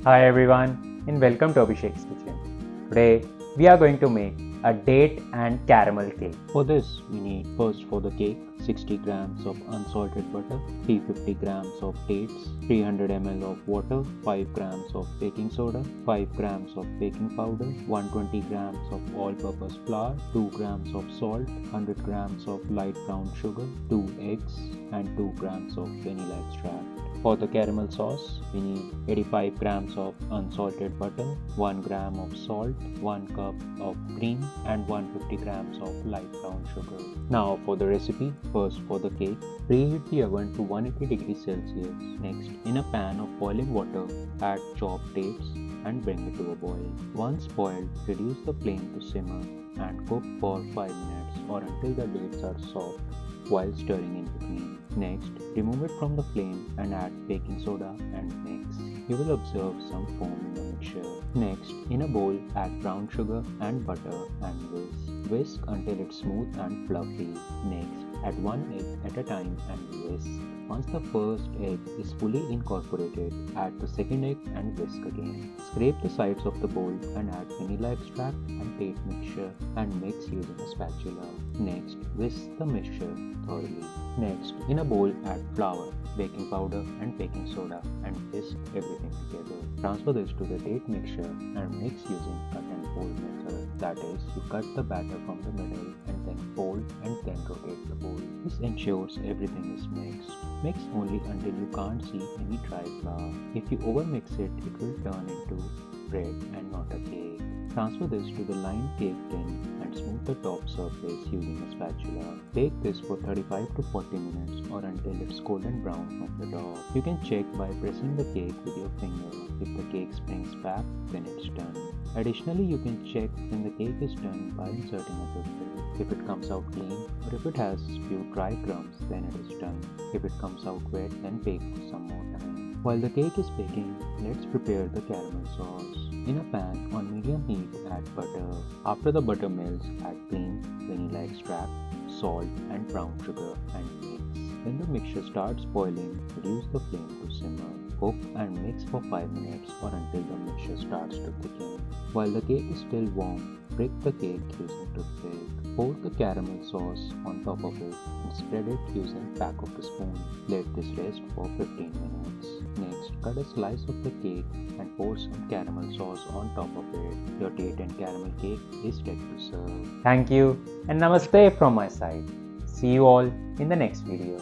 Hi everyone and welcome to Abhishek's kitchen. Today we are going to make a date and caramel cake. For this, we need first for the cake 60 grams of unsalted butter, 350 grams of dates, 300 ml of water, 5 grams of baking soda, 5 grams of baking powder, 120 grams of all-purpose flour, 2 grams of salt, 100 grams of light brown sugar, 2 eggs and 2 grams of vanilla extract. For the caramel sauce, we need 85 grams of unsalted butter, 1 gram of salt, 1 cup of cream and 150 grams of light brown sugar. Now for the recipe, first for the cake, preheat the oven to 180 degrees Celsius. Next, in a pan of boiling water, add chopped dates and bring it to a boil. Once boiled, reduce the flame to simmer and cook for 5 minutes or until the dates are soft while stirring in between. Next, remove it from the flame and add baking soda and mix. You will observe some foam in the mixture. Next, in a bowl, add brown sugar and butter and whisk. Whisk until it's smooth and fluffy. Next, add one egg at a time and whisk. Once the first egg is fully incorporated, add the second egg and whisk again. Scrape the sides of the bowl and add vanilla extract and date mixture and mix using a spatula. Next, whisk the mixture thoroughly. Next, in a bowl, add flour, baking powder and baking soda and whisk everything together. Transfer this to the date mixture and mix using cut and fold method. That is, you cut the batter from the middle and then fold and then rotate the bowl. This ensures everything is mixed. Mix only until you can't see any dry flour. If you overmix it, it will turn into bread and not a cake. Transfer this to the lined cake tin and smooth the top surface using a spatula. Bake this for 35 to 40 minutes or until it's golden brown from the top. You can check by pressing the cake with your finger. If the cake springs back, then it's done. Additionally, you can check when the cake is done by inserting a toothpick. If it comes out clean or if it has few dry crumbs, then it is done. If it comes out wet, then bake for some more time. While the cake is baking, let's prepare the caramel sauce. In a pan on medium heat, add butter. After the butter melts, add cream, vanilla extract, salt and brown sugar and mix. When the mixture starts boiling, reduce the flame to simmer. Cook and mix for 5 minutes or until the mixture starts to thicken. While the cake is still warm, break the cake using toothpick. Pour the caramel sauce on top of it and spread it using back of the spoon. Let this rest for 15 minutes. Next, cut a slice of the cake and pour some caramel sauce on top of it. Your date and caramel cake is ready to serve. Thank you and namaste from my side. See you all in the next video.